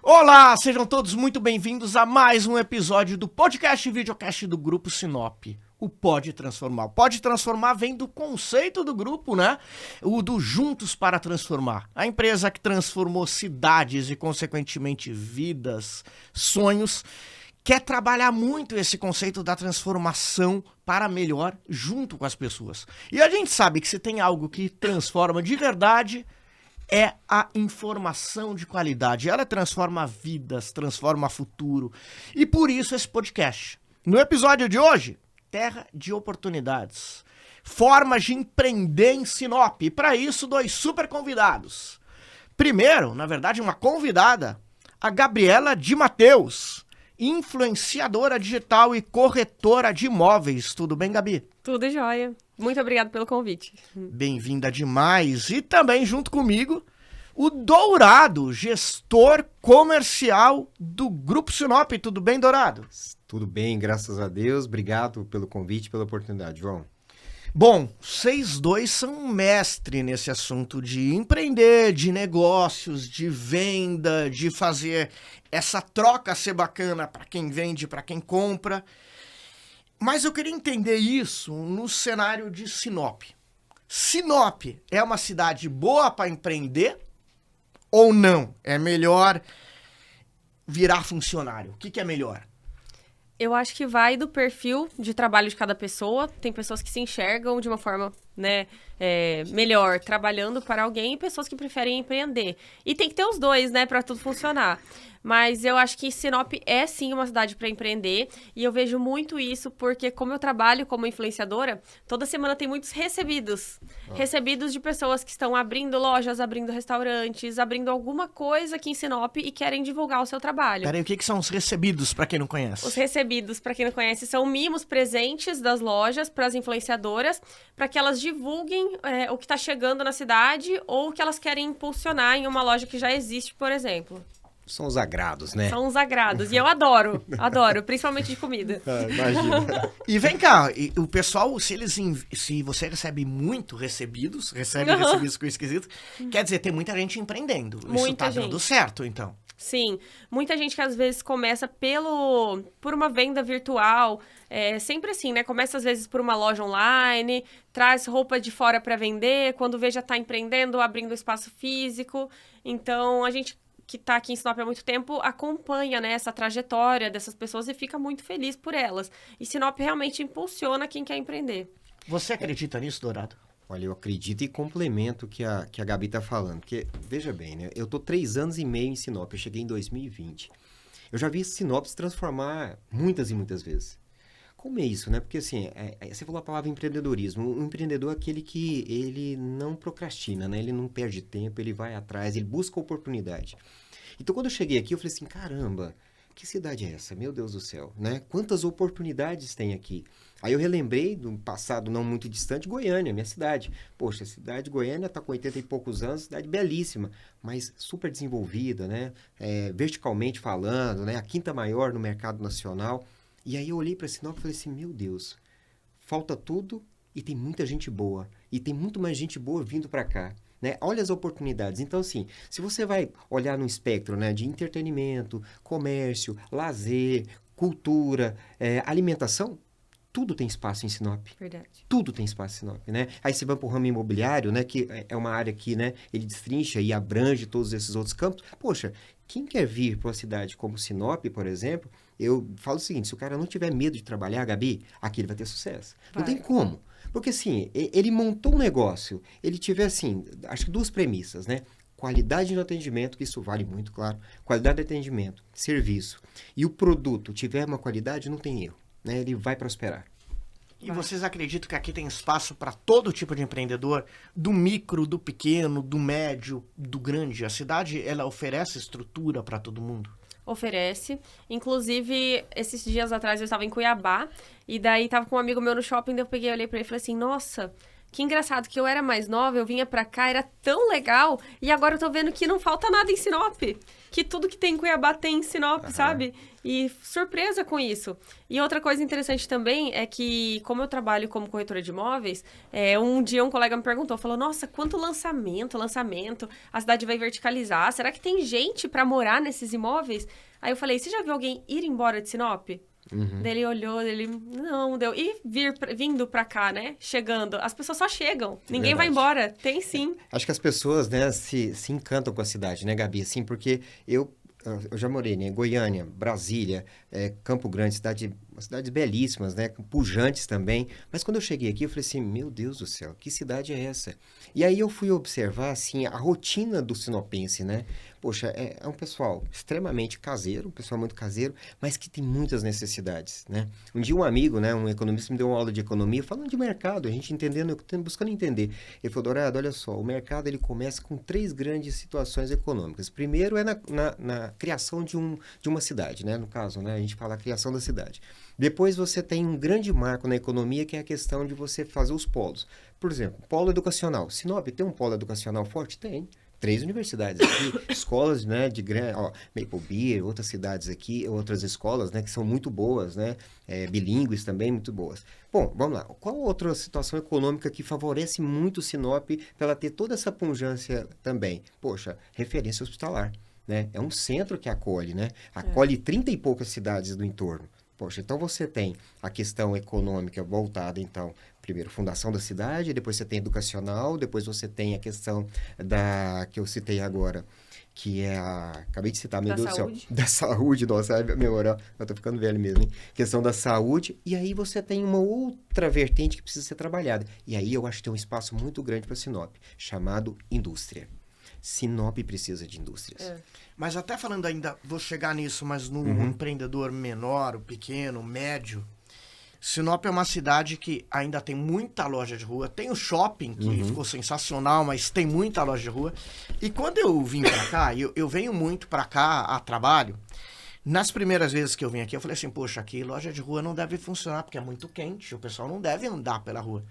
Olá, sejam todos muito bem-vindos a mais um episódio do podcast e videocast do Grupo Sinop. O Pode Transformar. O Pode Transformar vem do conceito do grupo, né? O do Juntos para Transformar. A empresa que transformou cidades e, consequentemente, vidas, sonhos, quer trabalhar muito esse conceito da transformação para melhor junto com as pessoas. E a gente sabe que se tem algo que transforma de verdade, é a informação de qualidade. Ela transforma vidas, transforma futuro. E por isso esse podcast. No episódio de hoje, Terra de Oportunidades. Formas de empreender em Sinop. E para isso, dois super convidados. Primeiro, na verdade, uma convidada, a Gabriela de Mateus, influenciadora digital e corretora de imóveis. Tudo bem, Gabi? Tudo jóia. Muito obrigado pelo convite. Bem-vinda demais. E também junto comigo, o Dourado, gestor comercial do Grupo Sinop. Tudo bem, Dourado? Tudo bem, graças a Deus. Obrigado pelo convite, pela oportunidade, João. Bom, vocês dois são mestre nesse assunto de empreender, de negócios, de venda, de fazer essa troca ser bacana para quem vende, para quem compra. Mas eu queria entender isso no cenário de Sinop. Sinop é uma cidade boa para empreender ou não? É melhor virar funcionário? O que é melhor? Eu acho que vai do perfil de trabalho de cada pessoa. Tem pessoas que se enxergam de uma forma, melhor trabalhando para alguém e pessoas que preferem empreender. E tem que ter os dois, para tudo funcionar. Mas eu acho que Sinop é sim uma cidade para empreender e eu vejo muito isso porque como eu trabalho como influenciadora, toda semana tem muitos recebidos. Recebidos de pessoas que estão abrindo lojas, abrindo restaurantes, abrindo alguma coisa aqui em Sinop e querem divulgar o seu trabalho. Peraí, o que são os recebidos, para quem não conhece? Os recebidos, para quem não conhece, são mimos presentes das lojas para as influenciadoras, para que elas divulguem o que está chegando na cidade ou o que elas querem impulsionar em uma loja que já existe, por exemplo. São os agrados, né? São os agrados. E eu adoro, principalmente de comida. Imagina. E vem cá, o pessoal, se você recebe recebidos com esquisito, quer dizer, tem muita gente empreendendo. Isso tá dando certo, então. Sim, muita gente que às vezes começa por uma venda virtual, sempre assim, Começa às vezes por uma loja online, traz roupa de fora para vender, quando vê já tá empreendendo, abrindo espaço físico. Então, a gente que está aqui em Sinop há muito tempo, acompanha essa trajetória dessas pessoas e fica muito feliz por elas. E Sinop realmente impulsiona quem quer empreender. Você acredita nisso, Dourado? Olha, eu acredito e complemento o que a Gabi está falando. Porque, veja bem, eu estou 3 anos e meio em Sinop, eu cheguei em 2020. Eu já vi Sinop se transformar muitas e muitas vezes. Como é isso, Porque assim, você falou a palavra empreendedorismo. O empreendedor é aquele que ele não procrastina, Ele não perde tempo, ele vai atrás, ele busca oportunidade. Então, quando eu cheguei aqui, eu falei assim, caramba, que cidade é essa? Meu Deus do céu, Quantas oportunidades tem aqui? Aí eu relembrei do passado não muito distante, Goiânia, minha cidade. Poxa, a cidade de Goiânia está com 80 e poucos anos, cidade belíssima, mas super desenvolvida, verticalmente falando, a quinta maior no mercado nacional. E aí eu olhei para Sinop e falei assim, meu Deus, falta tudo e tem muita gente boa. E tem muito mais gente boa vindo para cá. Olha as oportunidades. Então, assim, se você vai olhar no espectro de entretenimento, comércio, lazer, cultura, alimentação, tudo tem espaço em Sinop. Verdade. Tudo tem espaço em Sinop, Aí você vai para o ramo imobiliário, que é uma área que, ele destrincha e abrange todos esses outros campos. Poxa, quem quer vir para uma cidade como Sinop, por exemplo, eu falo o seguinte, se o cara não tiver medo de trabalhar, Gabi, aqui ele vai ter sucesso. Não tem como. Porque, assim, ele montou um negócio, ele tiver, assim, acho que 2 premissas, Qualidade no atendimento, que isso vale muito, claro. Qualidade de atendimento, serviço. E o produto tiver uma qualidade, não tem erro, Ele vai prosperar. E vocês acreditam que aqui tem espaço para todo tipo de empreendedor? Do micro, do pequeno, do médio, do grande? A cidade, ela oferece estrutura para todo mundo? Oferece. Inclusive, esses dias atrás eu estava em Cuiabá e daí estava com um amigo meu no shopping, daí eu olhei para ele e falei assim, nossa, Que engraçado, que eu era mais nova, eu vinha pra cá, era tão legal, e agora eu tô vendo que não falta nada em Sinop. Que tudo que tem em Cuiabá tem em Sinop, sabe? E surpresa com isso. E outra coisa interessante também é que, como eu trabalho como corretora de imóveis, um dia um colega me perguntou, falou, nossa, quanto lançamento, a cidade vai verticalizar, será que tem gente pra morar nesses imóveis? Aí eu falei, você já viu alguém ir embora de Sinop? Daí ele olhou, não, deu. E vindo pra cá, né? Chegando. As pessoas só chegam. Ninguém vai embora. Tem sim. Acho que as pessoas, né, se encantam com a cidade, né, Gabi? Assim, porque eu já morei, né? Goiânia, Brasília, Campo Grande, cidades belíssimas, né? Pujantes também. Mas quando eu cheguei aqui, eu falei assim, meu Deus do céu, que cidade é essa? E aí eu fui observar, assim, a rotina do sinopense, né? Poxa, é um pessoal extremamente caseiro, um pessoal muito caseiro, mas que tem muitas necessidades, né? Um dia um amigo, né, um economista, me deu uma aula de economia falando de mercado, a gente entendendo, buscando entender. Ele falou, Dourado, olha só, o mercado ele começa com 3 grandes situações econômicas. Primeiro é na criação de uma cidade, né? No caso, né, a gente fala a criação da cidade. Depois você tem um grande marco na economia, que é a questão de você fazer os polos. Por exemplo, polo educacional. Sinop tem um polo educacional forte? Tem. 3 universidades aqui, escolas, né, de grande, Maple Beer, outras cidades aqui, outras escolas, né, que são muito boas, né, bilíngues também, muito boas. Bom, vamos lá. Qual outra situação econômica que favorece muito Sinop para ela ter toda essa pujança também? Poxa, referência hospitalar, né? É um centro que acolhe, né? Acolhe 30 e poucas cidades do entorno. Poxa, então você tem a questão econômica voltada, então, primeiro, fundação da cidade, depois você tem educacional, depois você tem a questão que eu citei agora, que é acabei de citar, meu Deus do céu, da saúde, nossa, memória, eu tô ficando velho mesmo, hein? Questão da saúde, e aí você tem uma outra vertente que precisa ser trabalhada. E aí eu acho que tem um espaço muito grande para Sinop, chamado indústria. Sinop precisa de indústrias. Mas até falando ainda, vou chegar nisso, mas no empreendedor menor, o pequeno, o médio, Sinop é uma cidade que ainda tem muita loja de rua, tem o shopping, que ficou sensacional, mas tem muita loja de rua. E quando eu vim pra cá, eu venho muito pra cá a trabalho, nas primeiras vezes que eu vim aqui, eu falei assim, poxa, aqui loja de rua não deve funcionar, porque é muito quente, o pessoal não deve andar pela rua.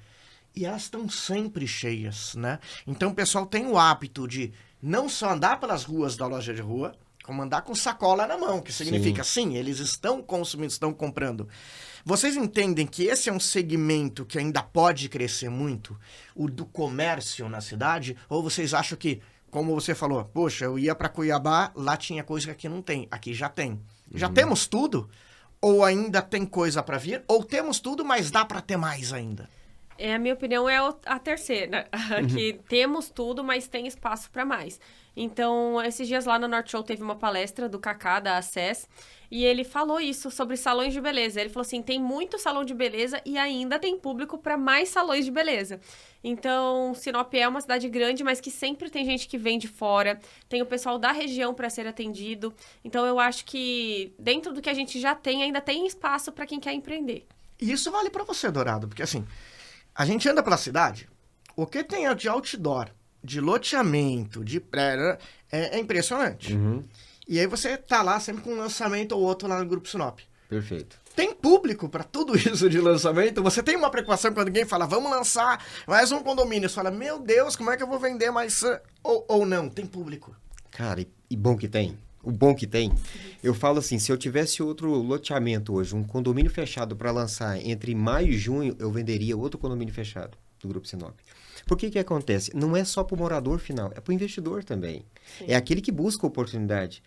E elas estão sempre cheias, né? Então o pessoal tem o hábito de não só andar pelas ruas da loja de rua, como andar com sacola na mão, que significa, sim, eles estão consumindo, estão comprando. Vocês entendem que esse é um segmento que ainda pode crescer muito, o do comércio na cidade? Ou vocês acham que, como você falou, poxa, eu ia para Cuiabá, lá tinha coisa que aqui não tem, aqui já tem. Já temos tudo? Ou ainda tem coisa para vir? Ou temos tudo, mas dá para ter mais ainda? A minha opinião é a terceira, que temos tudo, mas tem espaço para mais. Então, esses dias lá no Norte Show teve uma palestra do Kaká, da Access, e ele falou isso sobre salões de beleza. Ele falou assim, tem muito salão de beleza e ainda tem público para mais salões de beleza. Então, Sinop é uma cidade grande, mas que sempre tem gente que vem de fora, tem o pessoal da região para ser atendido. Então, eu acho que dentro do que a gente já tem, ainda tem espaço para quem quer empreender. E isso vale para você, Dourado, porque assim, a gente anda pela cidade, o que tem de outdoor, de loteamento, de prédio, é impressionante. E aí você tá lá sempre com um lançamento ou outro lá no Grupo Sinop. Perfeito. Tem público para tudo isso de lançamento? Você tem uma preocupação quando alguém fala, vamos lançar mais um condomínio. Você fala, meu Deus, como é que eu vou vender mais? Ou não, tem público. Cara, e bom que tem. O bom que tem, eu falo assim, se eu tivesse outro loteamento hoje, um condomínio fechado para lançar entre maio e junho, eu venderia outro condomínio fechado do Grupo Sinop. Por que acontece? Não é só para o morador final, é para o investidor também. Sim. É aquele que busca oportunidade.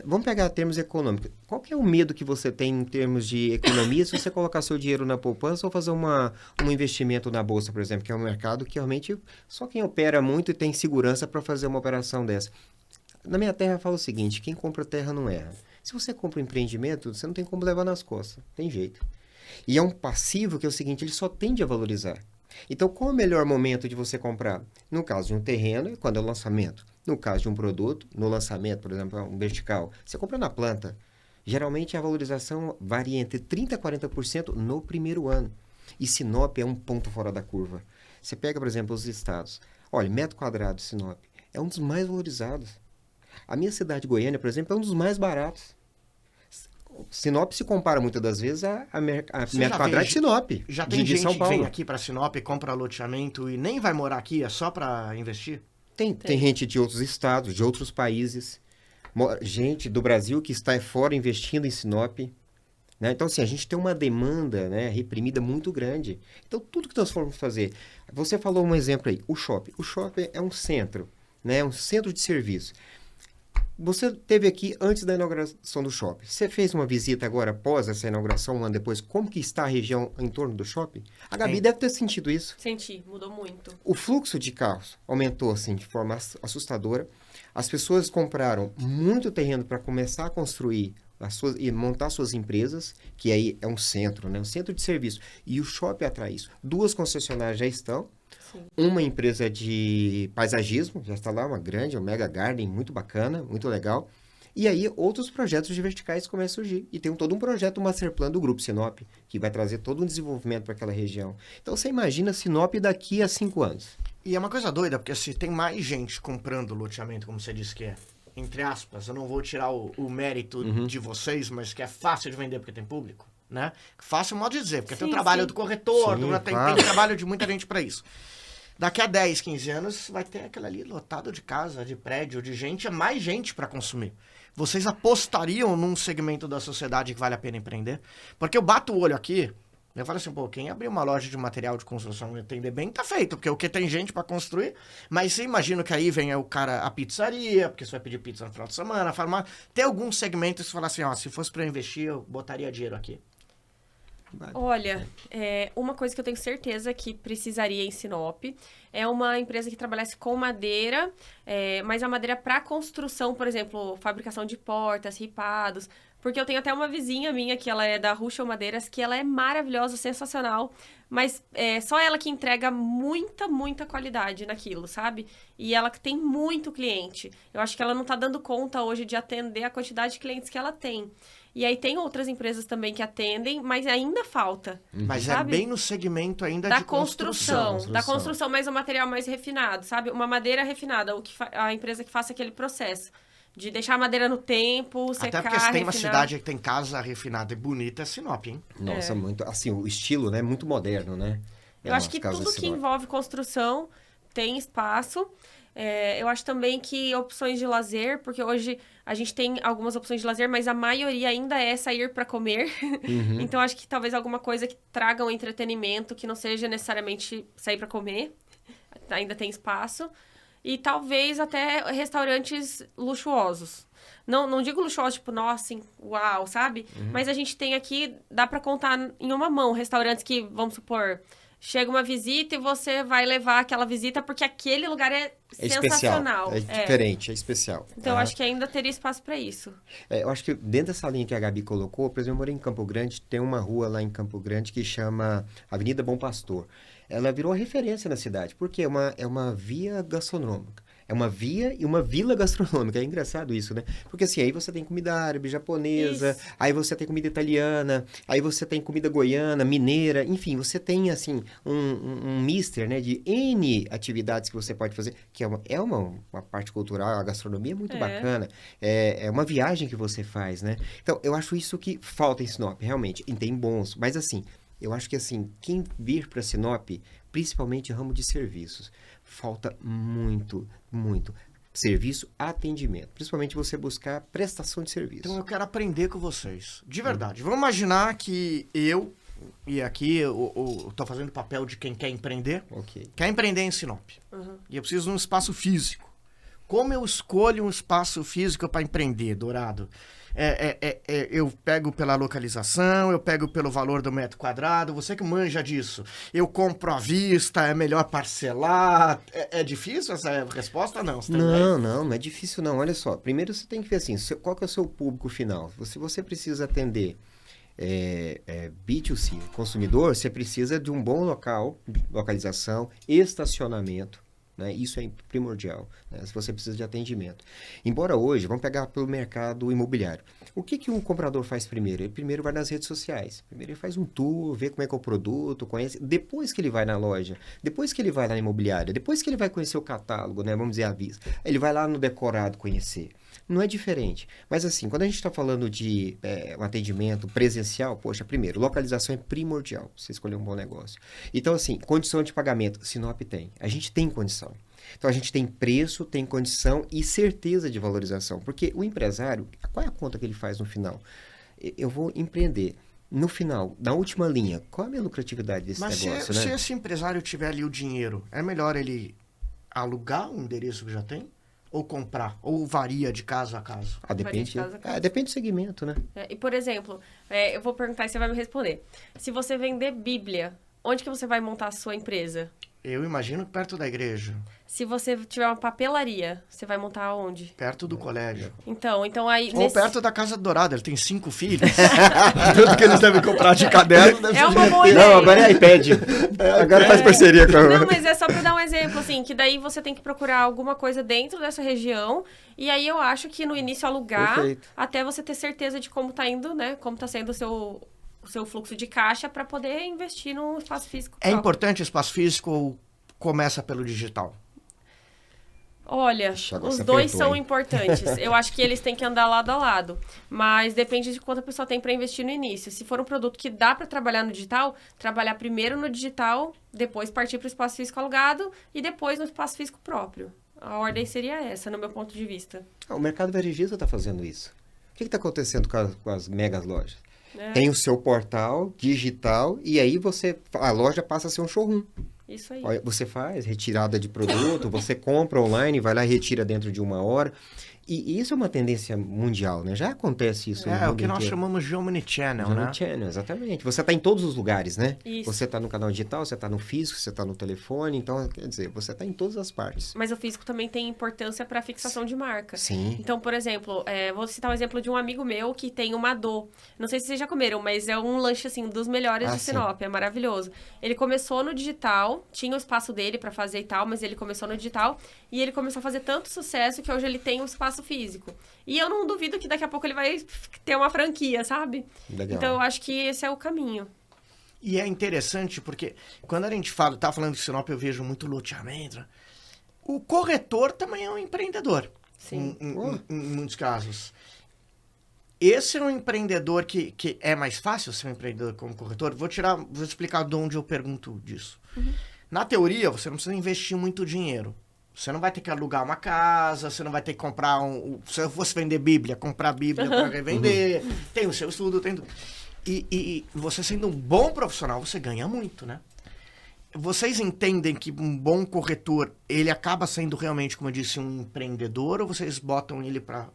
Vamos pegar termos econômicos. Qual que é o medo que você tem em termos de economia se você colocar seu dinheiro na poupança ou fazer um investimento na bolsa, por exemplo, que é um mercado que realmente só quem opera muito e tem segurança para fazer uma operação dessa. Na minha terra eu falo o seguinte, quem compra terra não erra. Se você compra um empreendimento, você não tem como levar nas costas, tem jeito. E é um passivo que é o seguinte, ele só tende a valorizar. Então, qual é o melhor momento de você comprar? No caso de um terreno, quando é o lançamento. No caso de um produto, no lançamento, por exemplo, um vertical, você compra na planta. Geralmente a valorização varia entre 30% a 40% no primeiro ano. E Sinop é um ponto fora da curva. Você pega, por exemplo, os estados. Olha, metro quadrado de Sinop é um dos mais valorizados. A minha cidade, Goiânia, por exemplo, é um dos mais baratos. Sinop se compara muitas das vezes a metro quadrado de Sinop. Já tem de São gente que vem Paulo. aqui para Sinop, compra loteamento e nem vai morar aqui, é só para investir? Tem gente de outros estados, de outros países, gente do Brasil que está fora investindo em Sinop. Né? Então, assim, a gente tem uma demanda, né, reprimida muito grande. Então, tudo que nós formos fazer... Você falou um exemplo aí, o shopping. O shopping é um centro, né, um centro de serviço. Você esteve aqui antes da inauguração do shopping. Você fez uma visita agora, após essa inauguração, um ano depois, como que está a região em torno do shopping? A Gabi deve ter sentido isso. Senti, mudou muito. O fluxo de carros aumentou, assim, de forma assustadora. As pessoas compraram muito terreno para começar a construir e montar suas empresas, que aí é um centro, né? Um centro de serviço. E o shopping atrai isso. 2 concessionárias já estão. Sim. Uma empresa de paisagismo, já está lá, uma Mega Garden, muito bacana, muito legal. E aí, outros projetos de verticais começam a surgir. E tem todo um projeto, um master plan do Grupo Sinop, que vai trazer todo um desenvolvimento para aquela região. Então, você imagina Sinop daqui a 5 anos. E é uma coisa doida, porque se tem mais gente comprando loteamento, como você disse que é, entre aspas, eu não vou tirar o mérito de vocês, mas que é fácil de vender porque tem público, né? Fácil modo de dizer, porque tem o trabalho do corretor, tem trabalho de muita gente para isso. Daqui a 10, 15 anos, vai ter aquilo ali lotado de casa, de prédio, de gente, é mais gente para consumir. Vocês apostariam num segmento da sociedade que vale a pena empreender? Porque eu bato o olho aqui, eu falo assim, pô, quem abrir uma loja de material de construção e atender bem, tá feito, porque o que tem gente para construir, mas você imagina que aí vem o cara, a pizzaria, porque você vai pedir pizza no final de semana, a farmácia, tem algum segmento que você fala assim, ó, se fosse para investir, eu botaria dinheiro aqui. Olha, uma coisa que eu tenho certeza que precisaria em Sinop é uma empresa que trabalhasse com madeira, mas a madeira para construção, por exemplo, fabricação de portas, ripados, porque eu tenho até uma vizinha minha que ela é da Ruschel Madeiras, que ela é maravilhosa, sensacional, mas só ela que entrega muita qualidade naquilo, sabe? E ela que tem muito cliente. Eu acho que ela não tá dando conta hoje de atender a quantidade de clientes que ela tem. E aí tem outras empresas também que atendem, mas ainda falta. Mas sabe? é bem no segmento ainda da de construção. Da construção, mas o material mais refinado, sabe? Uma madeira refinada, a empresa que faça aquele processo. De deixar a madeira no tempo, secar, até porque se tem uma refinar. cidade que tem casa refinada e bonita, é Sinop, hein? Nossa, muito... Assim, o estilo, né? Muito moderno, né? Eu acho que tudo que envolve construção tem espaço. Eu acho também que opções de lazer, porque hoje a gente tem algumas opções de lazer, mas a maioria ainda é sair para comer. Uhum. Então, acho que talvez alguma coisa que traga um entretenimento, que não seja necessariamente sair para comer. Ainda tem espaço. E talvez até restaurantes luxuosos. Não digo luxuosos, tipo, nossa, uau, sabe? Mas a gente tem aqui, dá para contar em uma mão, restaurantes que, vamos supor... Chega uma visita e você vai levar aquela visita porque aquele lugar é sensacional. É diferente, é especial. Então, eu acho que ainda teria espaço para isso. Eu acho que dentro dessa linha que a Gabi colocou, por exemplo, eu morei em Campo Grande, tem uma rua lá em Campo Grande que chama Avenida Bom Pastor. Ela virou referência na cidade, porque é uma via gastronômica. É uma via e uma vila gastronômica. É engraçado isso, né? Porque assim, aí você tem comida árabe, japonesa, isso. Aí você tem comida italiana, aí você tem comida goiana, mineira, enfim, você tem, assim, um mister, né, de N atividades que você pode fazer, que é uma parte cultural, a gastronomia é muito bacana. É uma viagem que você faz, né? Então, eu acho isso que falta em Sinop, realmente. E tem bons, mas assim, eu acho que assim, quem vir para Sinop, principalmente ramo de serviços, falta muito serviço, atendimento. Principalmente você buscar prestação de serviço. Então eu quero aprender com vocês. De verdade. Vamos imaginar que e aqui eu tô fazendo o papel de quem quer empreender. Okay. Quer empreender em Sinop. E eu preciso de um espaço físico. Como eu escolho um espaço físico para empreender, Dourado? Eu pego pela localização, eu pego pelo valor do metro quadrado, você que manja disso. Eu compro à vista, é melhor parcelar. É difícil essa resposta? Não, não é difícil não. Olha só, primeiro você tem que ver assim, qual que é o seu público final? Se você precisa atender B2C, consumidor, você precisa de um bom local, localização, estacionamento. Né? Isso é primordial, né? Se você precisa de atendimento. Embora hoje, vamos pegar pelo mercado imobiliário. O que um comprador faz primeiro? Ele primeiro vai nas redes sociais. Primeiro ele faz um tour, vê como é que é o produto, conhece. Depois que ele vai na loja, depois que ele vai na imobiliária, depois que ele vai conhecer o catálogo, né? Vamos dizer, à vista. Ele vai lá no decorado conhecer. Não é diferente. Mas assim, quando a gente está falando de um atendimento presencial, poxa, primeiro, localização é primordial. Você escolher um bom negócio. Então, assim, condição de pagamento, Sinop tem. A gente tem condição. Então, a gente tem preço, tem condição e certeza de valorização. Porque o empresário, qual é a conta que ele faz no final? Eu vou empreender. No final, na última linha, qual é a minha lucratividade desse negócio, Mas se esse empresário tiver ali o dinheiro, é melhor ele alugar um endereço que já tem? Ou comprar? Ou varia de caso a caso? Depende, de caso a caso. depende do segmento, né? E, por exemplo, eu vou perguntar e você vai me responder. Se você vender Bíblia, onde que você vai montar a sua empresa? Eu imagino perto da igreja. Se você tiver uma papelaria, você vai montar onde? Perto do colégio. Então aí... Ou perto da Casa Dourada, ele tem 5 filhos. Tudo que eles devem comprar de caderno deve É ser uma de- boa ideia. Não, agora é iPad. Agora faz parceria com a... Não, mas é só pra dar um exemplo, assim, que daí você tem que procurar alguma coisa dentro dessa região, e aí eu acho que no início alugar, Perfeito. até você ter certeza de como tá indo, né, como tá sendo o seu fluxo de caixa pra poder investir no espaço físico. É importante o espaço físico ou começa pelo digital? Olha, Agora os você dois apertou, são hein? importantes. Eu acho que eles têm que andar lado a lado. Mas depende de quanto a pessoa tem para investir no início. Se for um produto que dá para trabalhar no digital, trabalhar primeiro no digital, depois partir para o espaço físico alugado e depois no espaço físico próprio. A ordem seria essa, no meu ponto de vista. O mercado varejista está fazendo isso. O que está acontecendo com as megas lojas? É, Tem o seu portal digital e aí a loja passa a ser um showroom. isso aí. Olha, você faz retirada de produto, você compra online, vai lá e retira dentro de 1 hora. E isso é uma tendência mundial, né? Já acontece isso no É o mundo que nós inteiro. chamamos de omnichannel, né? Channel, exatamente. Você está em todos os lugares, né? Isso. Você está no canal digital, você está no físico, você está no telefone. Então, quer dizer, você está em todas as partes. Mas o físico também tem importância para fixação de marca. Sim. Então, por exemplo, vou citar um exemplo de um amigo meu que tem uma Dô. Não sei se vocês já comeram, mas é um lanche, assim, dos melhores de sim. Sinop. É maravilhoso. Ele começou no digital, tinha o espaço dele para fazer e tal, mas ele começou no digital. E ele começou a fazer tanto sucesso que hoje ele tem um espaço físico. E eu não duvido que daqui a pouco ele vai ter uma franquia, sabe? Legal. Então, eu acho que esse é o caminho. E é interessante porque quando a gente tá falando de Sinop, eu vejo muito loteamento. O corretor também é um empreendedor. Sim. Em muitos casos. Esse é um empreendedor que é mais fácil ser um empreendedor como corretor? Vou explicar de onde eu pergunto disso. Na teoria, você não precisa investir muito dinheiro. Você não vai ter que alugar uma casa, você não vai ter que comprar se eu fosse vender Bíblia, comprar Bíblia para revender. Tem o seu estudo, tem tudo. E você sendo um bom profissional, você ganha muito, né? Vocês entendem que um bom corretor, ele acaba sendo realmente, como eu disse, um empreendedor, ou vocês botam ele para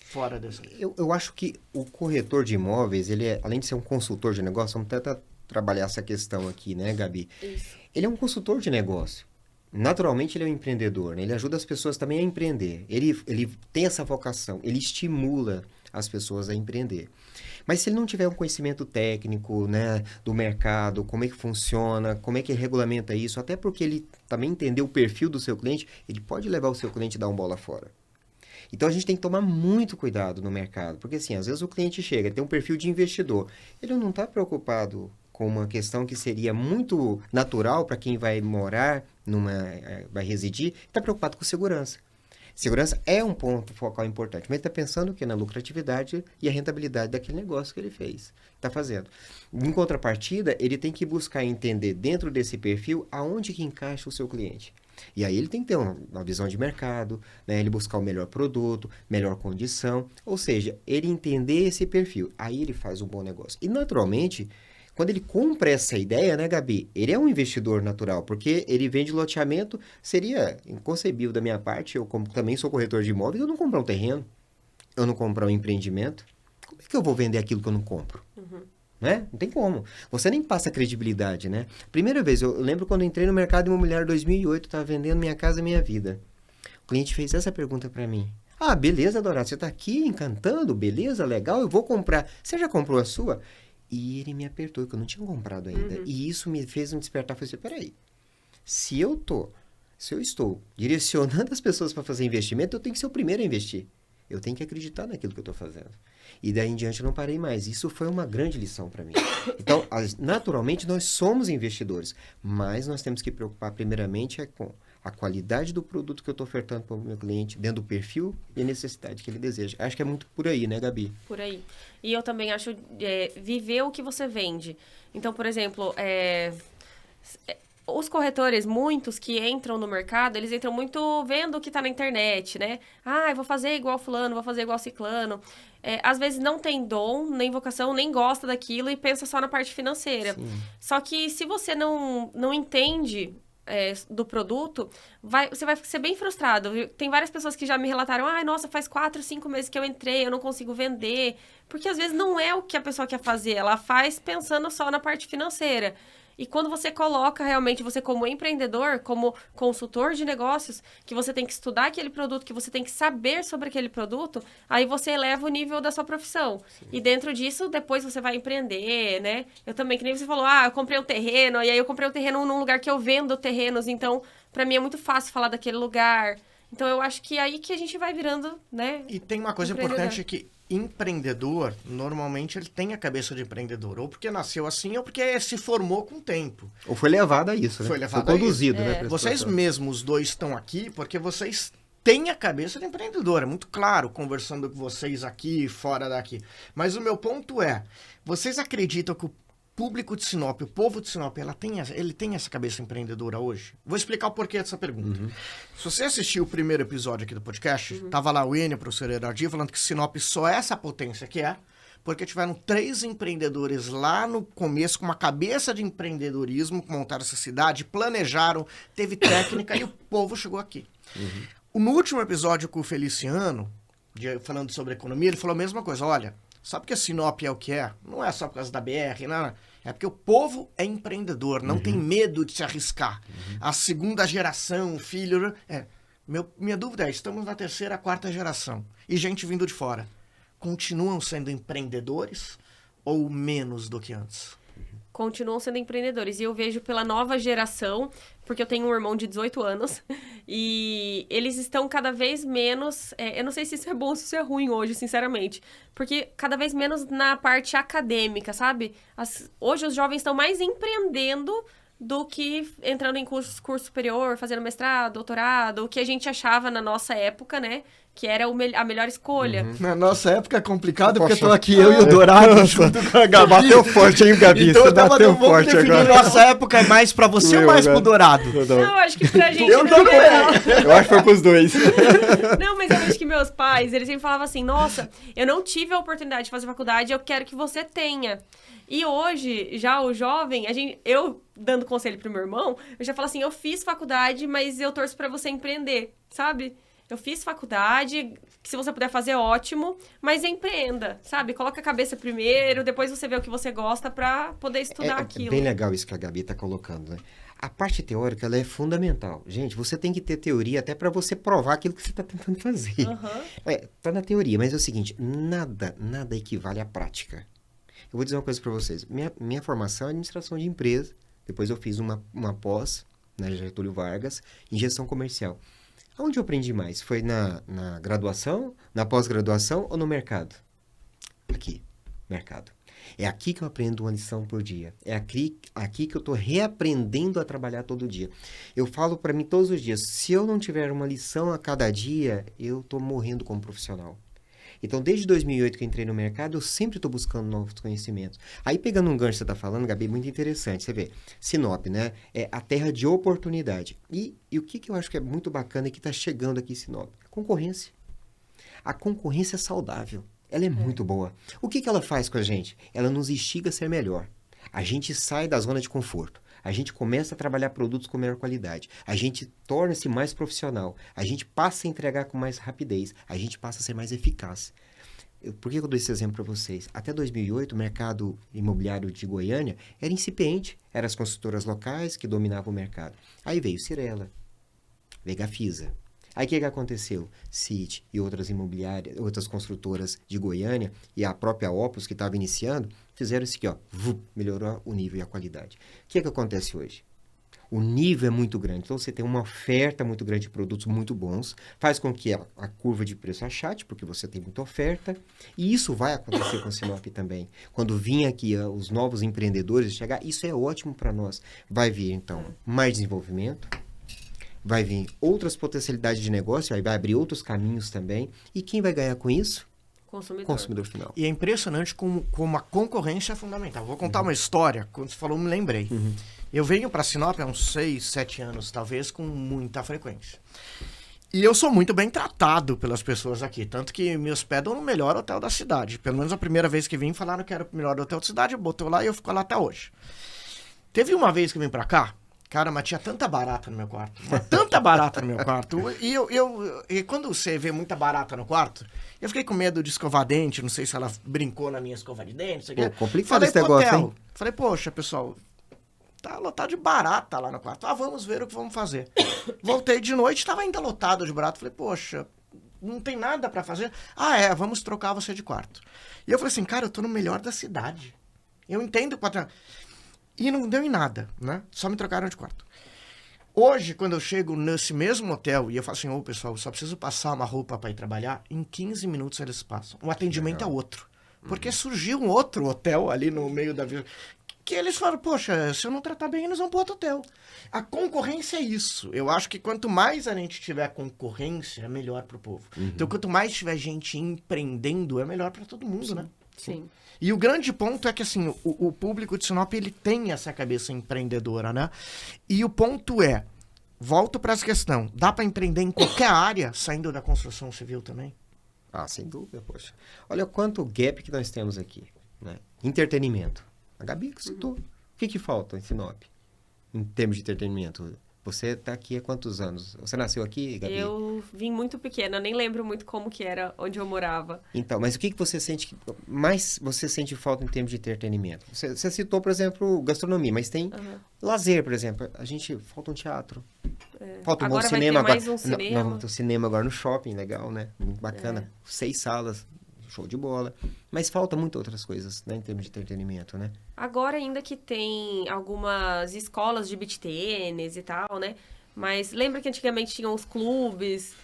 fora dessa? Eu acho que o corretor de imóveis, ele além de ser um consultor de negócio, vamos tentar trabalhar essa questão aqui, né, Gabi? Isso. Ele é um consultor de negócio. Naturalmente, ele é um empreendedor, né? Ele ajuda as pessoas também a empreender. Ele tem essa vocação, ele estimula as pessoas a empreender. Mas se ele não tiver um conhecimento técnico, né, do mercado, como é que funciona, como é que regulamenta isso, até porque ele também entendeu o perfil do seu cliente, ele pode levar o seu cliente a dar um bola fora. Então, a gente tem que tomar muito cuidado no mercado, porque assim, às vezes o cliente chega, tem um perfil de investidor, ele não está preocupado com uma questão que seria muito natural para quem vai morar, vai residir, está preocupado com segurança. Segurança é um ponto focal importante, mas está pensando que na lucratividade e a rentabilidade daquele negócio que ele fez, está fazendo. Em contrapartida, ele tem que buscar entender dentro desse perfil aonde que encaixa o seu cliente. E aí ele tem que ter uma visão de mercado, né? Ele buscar o melhor produto, melhor condição, ou seja, ele entender esse perfil. Aí ele faz um bom negócio. E naturalmente, quando ele compra essa ideia, né, Gabi? Ele é um investidor natural, porque ele vende loteamento, seria inconcebível da minha parte, eu como também sou corretor de imóveis, eu não comprar um terreno, eu não comprar um empreendimento. Como é que eu vou vender aquilo que eu não compro? Né? Não tem como. Você nem passa credibilidade, né? Primeira vez, eu lembro quando eu entrei no mercado imobiliário em 2008, estava vendendo Minha Casa Minha Vida. O cliente fez essa pergunta para mim. Ah, beleza, Dourado, você está aqui encantando, beleza, legal, eu vou comprar. Você já comprou a sua? E ele me apertou, que eu não tinha comprado ainda. E isso me fez um despertar. Falei assim, peraí, se eu estou direcionando as pessoas para fazer investimento, eu tenho que ser o primeiro a investir. Eu tenho que acreditar naquilo que eu estou fazendo. E daí em diante eu não parei mais. Isso foi uma grande lição para mim. Então, naturalmente, nós somos investidores, mas nós temos que preocupar primeiramente com a qualidade do produto que eu estou ofertando para o meu cliente, dentro do perfil e a necessidade que ele deseja. Acho que é muito por aí, né, Gabi? Por aí. E eu também acho viver o que você vende. Então, por exemplo, os corretores, muitos que entram no mercado, eles entram muito vendo o que está na internet, né? Ah, eu vou fazer igual fulano, vou fazer igual ciclano. Às vezes não tem dom, nem vocação, nem gosta daquilo e pensa só na parte financeira. Sim. Só que se você não entende do produto, você vai ser bem frustrado. Tem várias pessoas que já me relataram, nossa, faz 4, 5 meses que eu entrei, eu não consigo vender. Porque às vezes não é o que a pessoa quer fazer, ela faz pensando só na parte financeira. E quando você coloca realmente, você como empreendedor, como consultor de negócios, que você tem que estudar aquele produto, que você tem que saber sobre aquele produto, aí você eleva o nível da sua profissão. Sim. E dentro disso, depois você vai empreender, né? Eu também, que nem você falou, eu comprei um terreno, e aí eu comprei um terreno num lugar que eu vendo terrenos, então, pra mim é muito fácil falar daquele lugar. Então, eu acho que é aí que a gente vai virando, né? E tem uma coisa importante que empreendedor, normalmente ele tem a cabeça de empreendedor, ou porque nasceu assim, ou porque se formou com o tempo. Ou foi levado a isso, né? Foi levado foi conduzido, né? Vocês mesmos dois estão aqui porque vocês têm a cabeça de empreendedor, é muito claro, conversando com vocês aqui, fora daqui. Mas o meu ponto é, vocês acreditam que o público de Sinop, o povo de Sinop, ele tem essa cabeça empreendedora hoje? Vou explicar o porquê dessa pergunta. Se você assistiu o primeiro episódio aqui do podcast, tava lá o Enio, o professor Herardi, falando que Sinop só é essa potência que é, porque tiveram 3 empreendedores lá no começo, com uma cabeça de empreendedorismo, que montaram essa cidade, planejaram, teve técnica e o povo chegou aqui. No último episódio com o Feliciano, falando sobre economia, ele falou a mesma coisa, olha, sabe porque Sinop é o que é? Não é só por causa da BR, não. É porque o povo é empreendedor, não tem medo de se arriscar. A segunda geração, o filho... Minha dúvida é, estamos na 3ª, 4ª geração. E gente vindo de fora. Continuam sendo empreendedores ou menos do que antes? Continuam sendo empreendedores. E eu vejo pela nova geração, porque eu tenho um irmão de 18 anos, e eles estão cada vez menos... eu não sei se isso é bom ou se isso é ruim hoje, sinceramente. Porque cada vez menos na parte acadêmica, sabe? Hoje os jovens estão mais empreendendo do que entrando em curso superior, fazendo mestrado, doutorado, o que a gente achava na nossa época, né? Que era a melhor escolha. Na nossa época é complicado, porque eu tô aqui, eu e o Dourado, junto com a Gabi. Bateu forte, hein, Gabi? Então você bateu forte agora. Nossa época é mais pra você ou mais pro Dourado? Não, acho que pra gente eu não também. Eu acho que foi pros dois. Não, mas eu acho que meus pais, eles sempre falavam assim, nossa, eu não tive a oportunidade de fazer faculdade, eu quero que você tenha. E hoje, já o jovem, eu dando conselho pro meu irmão, eu já falo assim, eu fiz faculdade, mas eu torço pra você empreender, sabe? Eu fiz faculdade, que se você puder fazer, ótimo, mas empreenda, sabe? Coloca a cabeça primeiro, depois você vê o que você gosta pra poder estudar aquilo. É bem legal isso que a Gabi tá colocando, né? A parte teórica, ela é fundamental. Gente, você tem que ter teoria até para você provar aquilo que você está tentando fazer. Tá na teoria, mas é o seguinte, nada equivale à prática. Eu vou dizer uma coisa para vocês. Minha formação é administração de empresa, depois eu fiz uma pós, na Getúlio Vargas, em gestão comercial. Onde eu aprendi mais? Foi na graduação, na pós-graduação ou no mercado? Aqui, mercado. É aqui que eu aprendo uma lição por dia. É aqui que eu estou reaprendendo a trabalhar todo dia. Eu falo para mim todos os dias, se eu não tiver uma lição a cada dia, eu estou morrendo como profissional. Então, desde 2008 que eu entrei no mercado, eu sempre estou buscando novos conhecimentos. Aí, pegando um gancho que você está falando, Gabi, muito interessante. Você vê, Sinop, né? É a terra de oportunidade. E o que eu acho que é muito bacana e que está chegando aqui em Sinop? Concorrência. A concorrência é saudável. Ela é muito boa. O que ela faz com a gente? Ela nos instiga a ser melhor. A gente sai da zona de conforto. A gente começa a trabalhar produtos com melhor qualidade. A gente torna-se mais profissional. A gente passa a entregar com mais rapidez. A gente passa a ser mais eficaz. Por que eu dou esse exemplo para vocês? Até 2008, o mercado imobiliário de Goiânia era incipiente. Eram as construtoras locais que dominavam o mercado. Aí veio Cyrela, veio Gafisa. Aí o que aconteceu? City e outras imobiliárias, outras construtoras de Goiânia e a própria Opus, que estava iniciando, fizeram isso aqui, melhorou o nível e a qualidade. O que acontece hoje? O nível é muito grande, então você tem uma oferta muito grande de produtos muito bons, faz com que a curva de preço achate, porque você tem muita oferta, e isso vai acontecer com o Sinop também. Quando vir aqui os novos empreendedores chegar, isso é ótimo para nós. Vai vir, então, mais desenvolvimento, vai vir outras potencialidades de negócio, aí vai abrir outros caminhos também. E quem vai ganhar com isso? Consumidor final. E é impressionante como a concorrência é fundamental. Vou contar uma história, quando você falou, me lembrei. Eu venho para Sinop há uns 6, 7 anos, talvez, com muita frequência. E eu sou muito bem tratado pelas pessoas aqui, tanto que me hospedam no melhor hotel da cidade. Pelo menos a primeira vez que vim, falaram que era o melhor hotel da cidade, botou lá e eu fico lá até hoje. Teve uma vez que eu vim pra cá, cara, mas tinha tanta barata no meu quarto. Tanta barata no meu quarto. E quando você vê muita barata no quarto, eu fiquei com medo de escovar dente, não sei se ela brincou na minha escova de dente. Pô, complicado esse negócio, hein? Falei, poxa, pessoal, tá lotado de barata lá no quarto. Vamos ver o que vamos fazer. Voltei de noite, estava ainda lotado de barata. Falei, poxa, não tem nada pra fazer? Vamos trocar você de quarto. E eu falei assim, cara, eu tô no melhor da cidade. Eu entendo. E não deu em nada, né? Só me trocaram de quarto. Hoje, quando eu chego nesse mesmo hotel e eu falo assim, pessoal, eu só preciso passar uma roupa pra ir trabalhar, em 15 minutos eles passam. O atendimento é outro. Porque surgiu um outro hotel ali no meio da vida. Que eles falam, poxa, se eu não tratar bem, eles vão para outro hotel. A concorrência é isso. Eu acho que quanto mais a gente tiver concorrência, é melhor para o povo. Então, quanto mais tiver gente empreendendo, é melhor para todo mundo, né? Sim. E o grande ponto é que, assim, o público de Sinop, ele tem essa cabeça empreendedora, né? E o ponto é, volto para essa questão, dá para empreender em qualquer área, saindo da construção civil também? Sem dúvida, poxa. Olha quanto gap que nós temos aqui, né? Entretenimento. A Gabi citou. O que falta em Sinop, em termos de entretenimento? Você está aqui há quantos anos? Você nasceu aqui, Gabi? Eu vim muito pequena, nem lembro muito como que era onde eu morava. Então, mas o que você sente, mais você sente falta em termos de entretenimento? Você citou, por exemplo, gastronomia, mas tem lazer, por exemplo. Falta um teatro. Falta um bom cinema agora. Mais um cinema. Nós vamos ter cinema agora no shopping, legal, né? Muito bacana. 6 salas. Show de bola. Mas falta muitas outras coisas, né, em termos de entretenimento, né? Agora ainda que tem algumas escolas de beach tênis e tal, né? Mas lembra que antigamente tinham os clubes.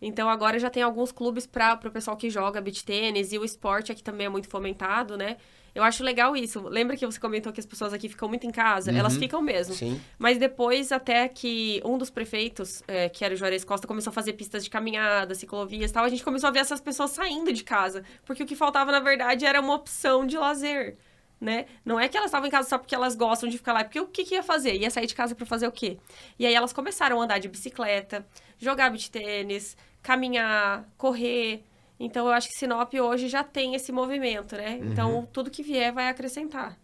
Então agora já tem alguns clubes para o pessoal que joga beach tênis e o esporte aqui também é muito fomentado, né? Eu acho legal isso. Lembra que você comentou que as pessoas aqui ficam muito em casa? Elas ficam mesmo. Sim. Mas depois, até que um dos prefeitos, que era o Juarez Costa, começou a fazer pistas de caminhada, ciclovias e tal, a gente começou a ver essas pessoas saindo de casa. Porque o que faltava, na verdade, era uma opção de lazer, né? Não é que elas estavam em casa só porque elas gostam de ficar lá. Porque o que ia fazer? Ia sair de casa para fazer o quê? E aí elas começaram a andar de bicicleta, jogar beach tênis, caminhar, correr. Então, eu acho que Sinop hoje já tem esse movimento, né? Então, tudo que vier vai acrescentar.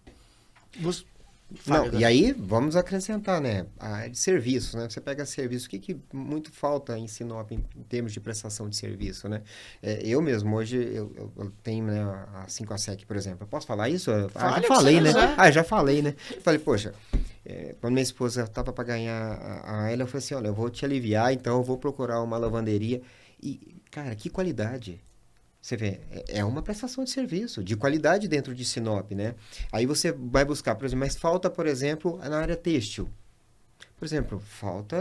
E aí, vamos acrescentar, né? A área de serviço, né? Você pega serviço, o que muito falta em Sinop em termos de prestação de serviço, né? Eu mesmo, hoje, eu tenho, né, a 5ASEC, por exemplo. Eu posso falar isso? Já falei, né? Já falei, né? Falei, poxa, quando minha esposa estava para ganhar a ela, eu falei assim, olha, eu vou te aliviar, então eu vou procurar uma lavanderia. E, cara, que qualidade. Você vê, é uma prestação de serviço, de qualidade dentro de Sinop, né? Aí você vai buscar, por exemplo, mas falta, por exemplo, na área têxtil. Por exemplo, falta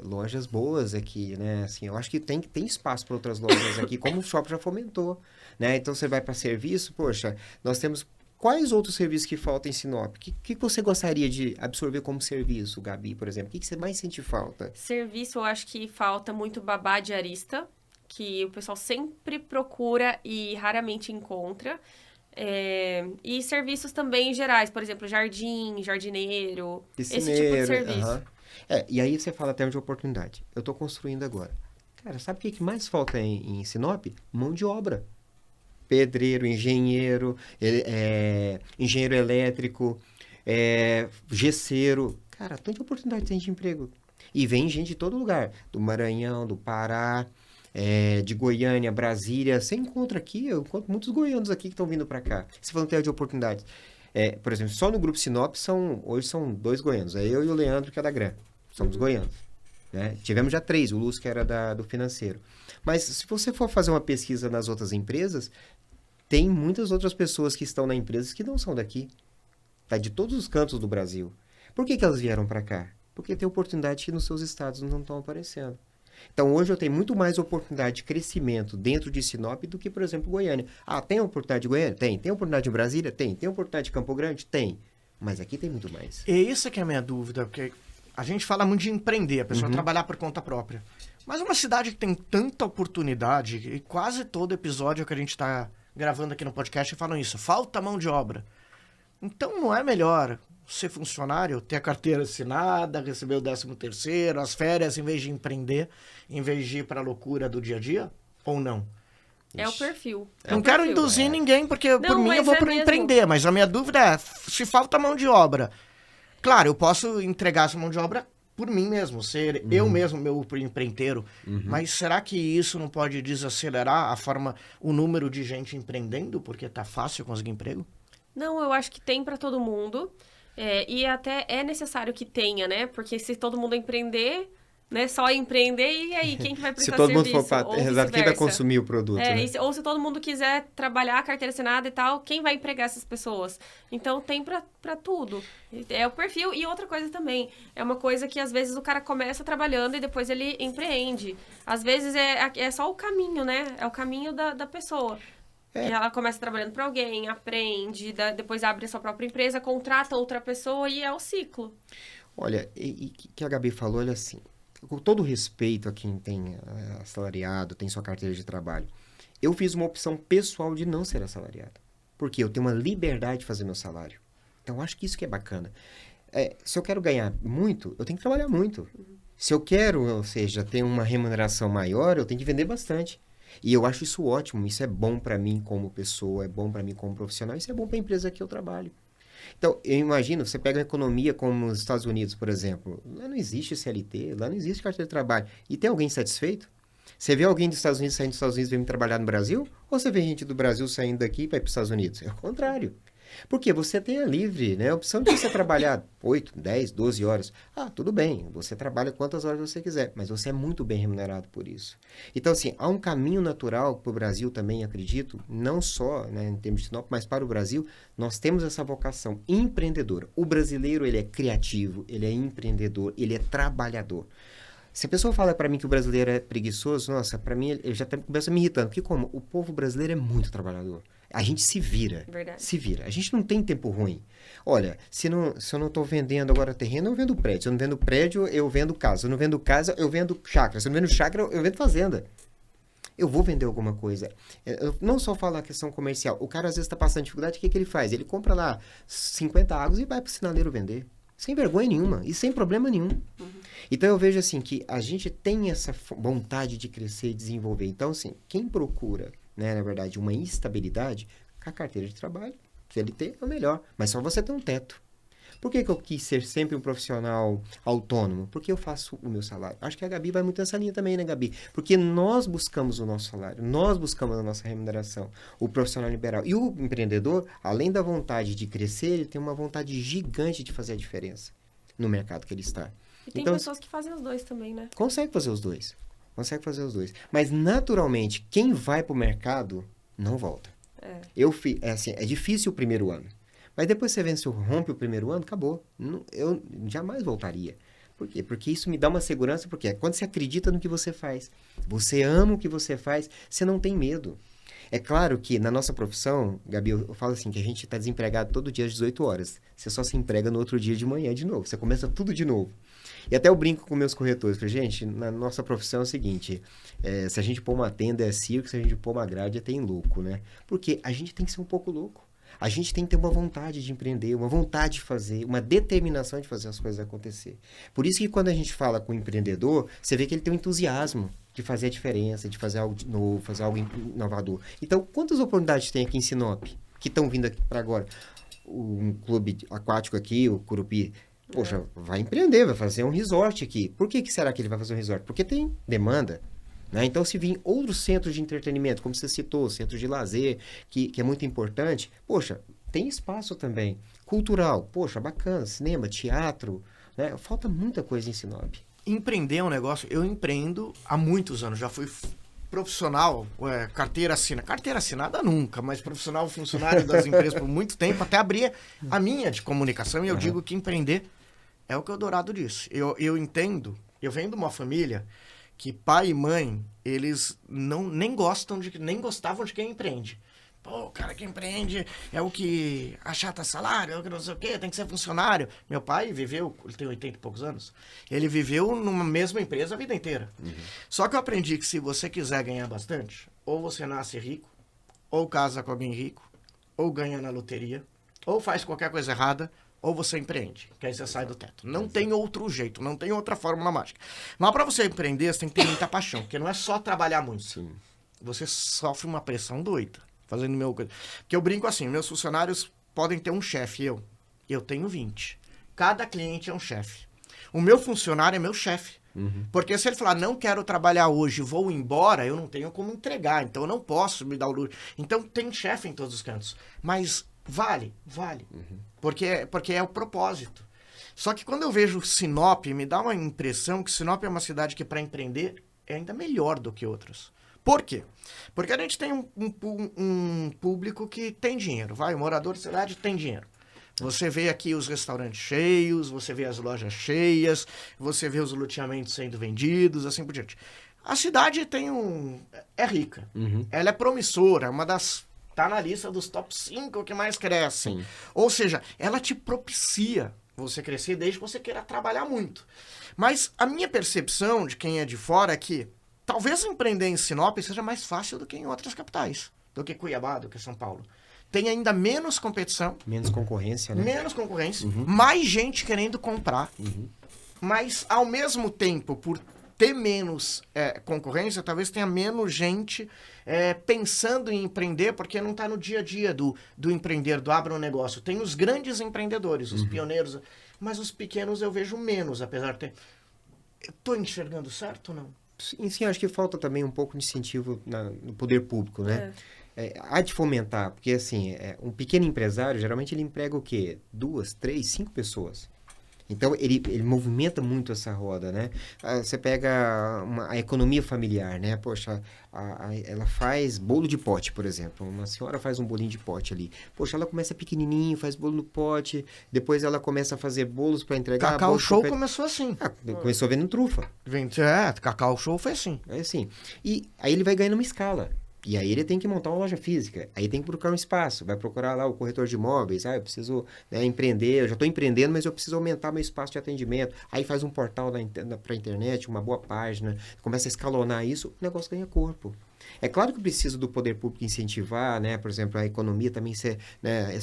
lojas boas aqui, né? Assim, eu acho que tem espaço para outras lojas aqui, como o shopping já fomentou, né? Então, você vai para serviço, poxa, nós temos... Quais outros serviços que faltam em Sinop? O que você gostaria de absorver como serviço, Gabi, por exemplo? O que você mais sente falta? Serviço, eu acho que falta muito babá diarista, que o pessoal sempre procura e raramente encontra. E serviços também gerais, por exemplo, jardineiro, Piscineiro, esse tipo de serviço. E aí você fala até de oportunidade. Eu estou construindo agora. Cara, sabe o que mais falta em Sinop? Mão de obra. Pedreiro, engenheiro, engenheiro elétrico, gesseiro. Cara, tanta oportunidade tem de emprego. E vem gente de todo lugar. Do Maranhão, do Pará, de Goiânia, Brasília. Você encontra aqui, eu encontro muitos goianos aqui que estão vindo para cá. Você falando até de oportunidades. Por exemplo, só no Grupo Sinop hoje são 2 goianos. É eu e o Leandro, que é da Gran. Somos goianos. Né? Tivemos já 3, o Lúcio, que era do financeiro. Mas se você for fazer uma pesquisa nas outras empresas, tem muitas outras pessoas que estão na empresa que não são daqui. Tá? De todos os cantos do Brasil. Por que elas vieram para cá? Porque tem oportunidade que nos seus estados não estão aparecendo. Então, hoje eu tenho muito mais oportunidade de crescimento dentro de Sinop do que, por exemplo, Goiânia. Tem oportunidade de Goiânia? Tem. Tem oportunidade de Brasília? Tem. Tem oportunidade de Campo Grande? Tem. Mas aqui tem muito mais. E isso que é a minha dúvida, porque a gente fala muito de empreender, a pessoa trabalhar por conta própria. Mas uma cidade que tem tanta oportunidade, e quase todo episódio que a gente está gravando aqui no podcast falam isso, falta mão de obra. Então não é melhor ser funcionário, ter a carteira assinada, receber o 13º, as férias, em vez de empreender, em vez de ir para a loucura do dia a dia? Ou não? É o perfil. Não quero induzir ninguém, porque por mim eu vou para empreender, mas a minha dúvida é, se falta mão de obra, claro, eu posso entregar essa mão de obra por mim mesmo, ser eu mesmo meu empreiteiro, mas será que isso não pode desacelerar a forma, o número de gente empreendendo, porque tá fácil conseguir emprego? Não, eu acho que tem para todo mundo, e até é necessário que tenha, né? Porque se todo mundo empreender, né, só empreender, e aí, quem que vai prestar serviço? Se todo mundo for exato, quem vai consumir o produto, né? Ou se todo mundo quiser trabalhar, carteira assinada e tal, quem vai empregar essas pessoas? Então, tem pra tudo. É o perfil. E outra coisa também, é uma coisa que às vezes o cara começa trabalhando e depois ele empreende. Às vezes é só o caminho, né? É o caminho da pessoa. E ela começa trabalhando para alguém, aprende, depois abre a sua própria empresa, contrata outra pessoa e é o ciclo. Olha, e que a Gabi falou, olha assim, com todo respeito a quem tem assalariado, tem sua carteira de trabalho, eu fiz uma opção pessoal de não ser assalariado. Porque eu tenho uma liberdade de fazer meu salário. Então, acho que isso que é bacana. Se eu quero ganhar muito, eu tenho que trabalhar muito. Se eu quero, ou seja, ter uma remuneração maior, eu tenho que vender bastante. E eu acho isso ótimo, isso é bom para mim como pessoa, é bom para mim como profissional, isso é bom para a empresa que eu trabalho. Então, eu imagino, você pega uma economia como os Estados Unidos, por exemplo, lá não existe CLT, lá não existe carteira de trabalho. E tem alguém satisfeito? Você vê alguém dos Estados Unidos saindo dos Estados Unidos e vem trabalhar no Brasil? Ou você vê gente do Brasil saindo daqui para ir para os Estados Unidos? É o contrário. Porque você tem a livre, né, a opção de você trabalhar 8, 10, 12 horas. Ah, tudo bem, você trabalha quantas horas você quiser, mas você é muito bem remunerado por isso. Então, assim, há um caminho natural para o Brasil também, acredito, não só, né, em termos de Sinop, mas para o Brasil, nós temos essa vocação empreendedora. O brasileiro, ele é criativo, ele é empreendedor, ele é trabalhador. Se a pessoa fala para mim que o brasileiro é preguiçoso, nossa, para mim ele já começa me irritando. Porque como? O povo brasileiro é muito trabalhador. A gente se vira. Verdade. Se vira. A gente não tem tempo ruim. Olha, se eu não estou vendendo agora terreno, eu vendo prédio. Se eu não vendo prédio, eu vendo casa. Se eu não vendo casa, eu vendo chácara. Se eu não vendo chácara, eu vendo fazenda. Eu vou vender alguma coisa. Eu não só falo a questão comercial. O cara às vezes está passando dificuldade, o que ele faz? Ele compra lá 50 águas e vai para o sinaleiro vender. Sem vergonha nenhuma e sem problema nenhum. Então, eu vejo assim que a gente tem essa vontade de crescer e desenvolver. Então, assim, quem procura, né, na verdade, uma estabilidade, com a carteira de trabalho, CLT é o melhor. Mas só você ter um teto. Por que eu quis ser sempre um profissional autônomo? Porque eu faço o meu salário. Acho que a Gabi vai muito nessa linha também, né, Gabi? Porque nós buscamos o nosso salário, nós buscamos a nossa remuneração, o profissional liberal. E o empreendedor, além da vontade de crescer, ele tem uma vontade gigante de fazer a diferença no mercado que ele está. E tem pessoas que fazem os dois também, né? Consegue fazer os dois. Mas, naturalmente, quem vai para o mercado não volta. É difícil o primeiro ano. Mas depois você venceu, rompe o primeiro ano, acabou. Eu jamais voltaria. Por quê? Porque isso me dá uma segurança, porque quando você acredita no que você faz, você ama o que você faz, você não tem medo. É claro que na nossa profissão, Gabi, eu falo assim, que a gente está desempregado todo dia às 18 horas. Você só se emprega no outro dia de manhã de novo. Você começa tudo de novo. E até eu brinco com meus corretores. Falei, gente, na nossa profissão é o seguinte, se a gente pôr uma tenda é circo, se a gente pôr uma grade é tem louco, né? Porque a gente tem que ser um pouco louco. A gente tem que ter uma vontade de empreender, uma vontade de fazer, uma determinação de fazer as coisas acontecer. Por isso que quando a gente fala com o empreendedor, você vê que ele tem um entusiasmo de fazer a diferença, de fazer algo de novo, fazer algo inovador. Então, quantas oportunidades tem aqui em Sinop, que estão vindo aqui para agora? Um clube aquático aqui, o Curupi, poxa, vai empreender, vai fazer um resort aqui. Por que será que ele vai fazer um resort? Porque tem demanda. Né? Então, se vir outros centros de entretenimento, como você citou, centros de lazer, que é muito importante, poxa, tem espaço também. Cultural, poxa, bacana, cinema, teatro, né? Falta muita coisa em Sinop. Empreender é um negócio, eu empreendo há muitos anos, já fui profissional, carteira assinada nunca, mas profissional, funcionário das empresas por muito tempo, até abrir a minha de comunicação, e eu digo que empreender é o que é o dourado disso. Eu entendo, eu venho de uma família que pai e mãe, eles nem gostavam de quem empreende. Pô, o cara que empreende é o que achata salário, é o que não sei o quê, tem que ser funcionário. Meu pai viveu, ele tem 80 e poucos anos, ele viveu numa mesma empresa a vida inteira. Só que eu aprendi que se você quiser ganhar bastante, ou você nasce rico, ou casa com alguém rico, ou ganha na loteria, ou faz qualquer coisa errada, ou você empreende, que aí você sai do teto. Não tem outro jeito, não tem outra fórmula mágica. Mas para você empreender, você tem que ter muita paixão, porque não é só trabalhar muito. Sim. Você sofre uma pressão doida, fazendo meu coisa. Porque eu brinco assim, meus funcionários podem ter um chefe, eu tenho 20. Cada cliente é um chefe. O meu funcionário é meu chefe. Porque se ele falar, não quero trabalhar hoje, vou embora, eu não tenho como entregar, então eu não posso me dar o luxo. Então tem chefe em todos os cantos. Mas vale. Porque é o propósito. Só que quando eu vejo Sinop, me dá uma impressão que Sinop é uma cidade que para empreender é ainda melhor do que outras. Por quê? Porque a gente tem um público que tem dinheiro, o morador da cidade tem dinheiro. Você vê aqui os restaurantes cheios, você vê as lojas cheias, você vê os loteamentos sendo vendidos, assim por diante. A cidade é rica, ela é promissora, tá na lista dos top 5 que mais crescem. Sim. Ou seja, ela te propicia você crescer desde que você queira trabalhar muito. Mas a minha percepção de quem é de fora é que talvez empreender em Sinop seja mais fácil do que em outras capitais, do que Cuiabá, do que São Paulo. Tem ainda menos competição. Menos concorrência, né? Menos concorrência. Mais gente querendo comprar. Mas, ao mesmo tempo, por ter menos concorrência, talvez tenha menos gente pensando em empreender, porque não está no dia a dia do empreender, do abra um negócio. Tem os grandes empreendedores, os pioneiros, mas os pequenos eu vejo menos, apesar de ter... Estou enxergando certo ou não? Sim, acho que falta também um pouco de incentivo no poder público, né? Há de fomentar, porque assim, um pequeno empresário, geralmente ele emprega o quê? 2, 3, 5 pessoas. Então, ele movimenta muito essa roda, né? Você pega a economia familiar, né? Poxa, ela faz bolo de pote, por exemplo. Uma senhora faz um bolinho de pote ali. Poxa, ela começa pequenininho, faz bolo no pote, depois ela começa a fazer bolos para entregar. Cacau Show começou assim. Começou vendendo trufa. Cacau Show foi assim. É assim. E aí ele vai ganhando uma escala. E aí ele tem que montar uma loja física, aí tem que procurar um espaço, vai procurar lá o corretor de imóveis, eu preciso empreender, eu já estou empreendendo, mas eu preciso aumentar meu espaço de atendimento, aí faz um portal para a internet, uma boa página, começa a escalonar isso, o negócio ganha corpo. É claro que precisa do poder público incentivar, né? Por exemplo, a economia também ser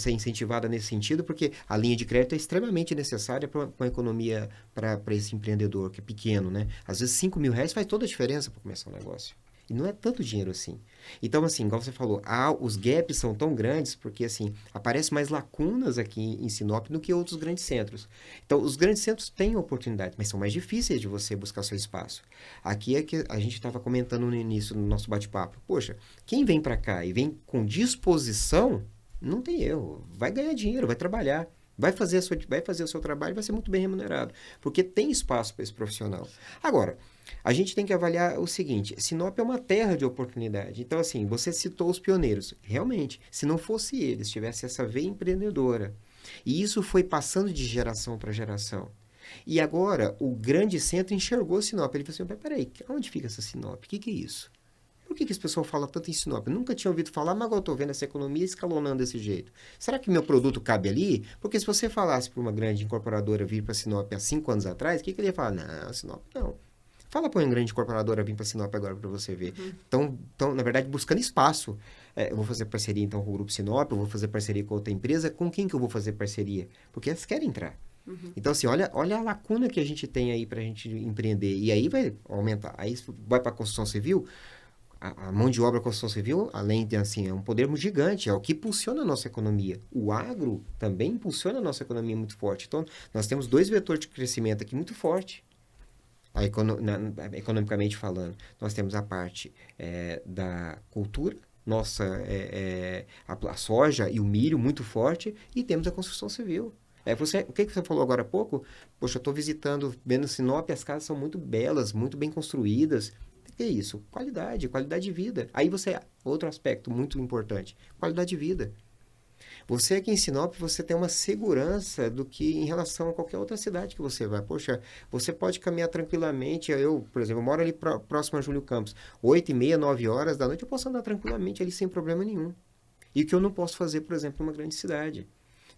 incentivada nesse sentido, porque a linha de crédito é extremamente necessária para uma economia, para esse empreendedor que é pequeno, né? Às vezes R$5.000 faz toda a diferença para começar um negócio. E não é tanto dinheiro assim. Então, assim, igual você falou, os gaps são tão grandes porque, assim, aparecem mais lacunas aqui em Sinop do que outros grandes centros. Então, os grandes centros têm oportunidade, mas são mais difíceis de você buscar seu espaço. Aqui é que a gente estava comentando no início do nosso bate-papo. Poxa, quem vem para cá e vem com disposição, não tem erro. Vai ganhar dinheiro, vai trabalhar. Vai fazer o seu trabalho e vai ser muito bem remunerado. Porque tem espaço para esse profissional. Agora, a gente tem que avaliar o seguinte, Sinop é uma terra de oportunidade. Então, assim, você citou os pioneiros. Realmente, se não fosse eles, tivesse essa veia empreendedora. E isso foi passando de geração para geração. E agora, o grande centro enxergou Sinop. Ele falou assim, peraí, onde fica essa Sinop? O que é isso? Por que esse pessoal fala tanto em Sinop? Eu nunca tinha ouvido falar, mas agora eu estou vendo essa economia escalonando desse jeito. Será que meu produto cabe ali? Porque se você falasse para uma grande incorporadora vir para Sinop há 5 anos atrás, o que ele ia falar? Não, Sinop não. Fala para uma grande incorporadora vir para Sinop agora para você ver. Então, na verdade, buscando espaço. Eu vou fazer parceria então com o Grupo Sinop, eu vou fazer parceria com outra empresa. Com quem que eu vou fazer parceria? Porque elas querem entrar. Então, assim, olha a lacuna que a gente tem aí para a gente empreender. E aí vai aumentar. Aí vai para a construção civil. A mão de obra da construção civil, além de, assim, é um poder gigante, é o que impulsiona a nossa economia. O agro também impulsiona a nossa economia muito forte. Então, nós temos 2 vetores de crescimento aqui muito fortes, economicamente falando. Nós temos a parte da cultura, a soja e o milho muito forte, e temos a construção civil. O que você falou agora há pouco? Poxa, eu estou vendo Sinop, as casas são muito belas, muito bem construídas. O que é isso? Qualidade de vida. Aí outro aspecto muito importante, qualidade de vida. Você aqui em Sinop, você tem uma segurança do que em relação a qualquer outra cidade que você vai. Poxa, você pode caminhar tranquilamente. Por exemplo, eu moro ali próximo a Júlio Campos. 8h30, 9 horas da noite, eu posso andar tranquilamente ali sem problema nenhum. E que eu não posso fazer, por exemplo, numa grande cidade.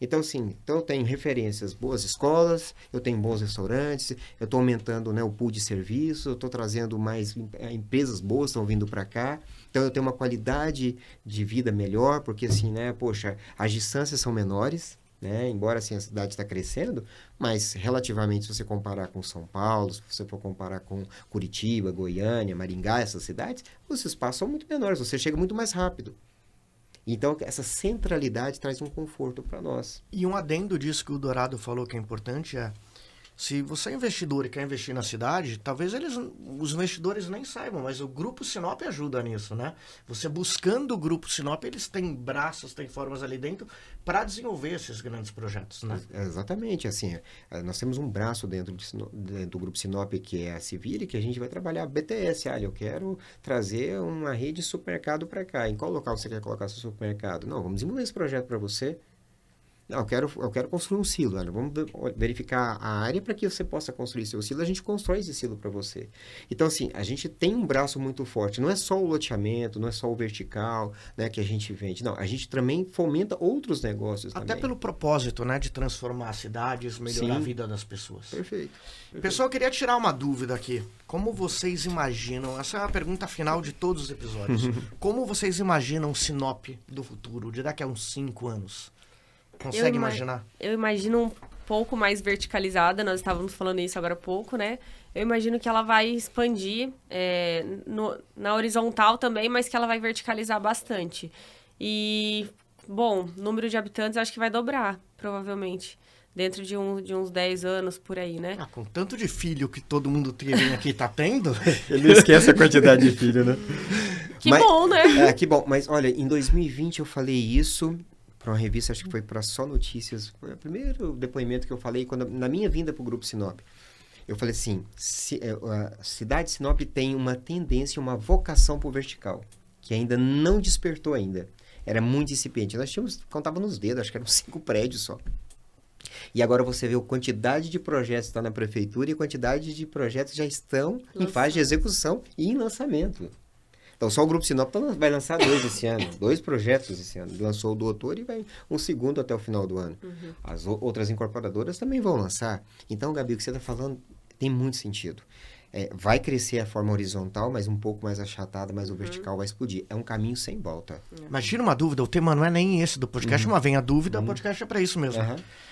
Então, assim, eu tenho referências, boas escolas, eu tenho bons restaurantes, eu estou aumentando, né, o pool de serviços, eu estou trazendo mais empresas boas, estão vindo para cá. Então, eu tenho uma qualidade de vida melhor, porque, assim, né, poxa, as distâncias são menores, né, embora, assim, a cidade está crescendo, mas, relativamente, se você comparar com São Paulo, se você for comparar com Curitiba, Goiânia, Maringá, essas cidades, os espaços são muito menores, você chega muito mais rápido. Então, essa centralidade traz um conforto para nós. E um adendo disso que o Dourado falou que é importante é, se você é investidor e quer investir na cidade, talvez os investidores nem saibam, mas o Grupo Sinop ajuda nisso, né? Você buscando o Grupo Sinop, eles têm braços, têm formas ali dentro para desenvolver esses grandes projetos, né? Exatamente, assim, nós temos um braço dentro do Grupo Sinop, que é a Civile, que a gente vai trabalhar BTS. Olha, eu quero trazer uma rede de supermercado para cá. Em qual local você quer colocar seu supermercado? Não, vamos desenvolver esse projeto para você. Não, eu quero construir um silo. Olha, vamos verificar a área para que você possa construir seu silo. A gente constrói esse silo para você. Então, assim, a gente tem um braço muito forte. Não é só o loteamento, não é só o vertical, né, que a gente vende. Não, a gente também fomenta outros negócios Até também. pelo propósito, né, de transformar as cidades, melhorar Sim. a vida das pessoas. Perfeito. Pessoal, eu queria tirar uma dúvida aqui. Como vocês imaginam, essa é a pergunta final de todos os episódios, como vocês imaginam Sinop do futuro, de daqui a uns 5 anos? Consegue imaginar? Eu imagino um pouco mais verticalizada, nós estávamos falando isso agora há pouco, né? Eu imagino que ela vai expandir na horizontal também, mas que ela vai verticalizar bastante. E, bom, número de habitantes eu acho que vai dobrar, provavelmente. Dentro de uns 10 anos, por aí, né? Ah, com tanto de filho que todo mundo teve aqui tá tendo... Ele não esquece a quantidade de filho, né? Que bom, né? Que bom. Mas, olha, em 2020 eu falei isso para uma revista, acho que foi para Só Notícias. Foi o primeiro depoimento que eu falei na minha vinda para o Grupo Sinop. Eu falei assim, a cidade de Sinop tem uma tendência, uma vocação para o vertical, que ainda não despertou ainda. Era muito incipiente. Nós contava nos dedos, acho que eram 5 prédios só. E agora você vê a quantidade de projetos que está na prefeitura e a quantidade de projetos que já estão em fase de execução e em lançamento. Então, só o Grupo Sinop vai lançar 2 esse ano, 2 projetos esse ano. Lançou o do Doutor e vai um segundo até o final do ano. Uhum. As outras incorporadoras também vão lançar. Então, Gabi, o que você está falando tem muito sentido. Vai crescer a forma horizontal, mas um pouco mais achatada, mas o vertical vai explodir. É um caminho sem volta. Mas tira uma dúvida, o tema não é nem esse do podcast, mas vem a dúvida, o podcast é para isso mesmo.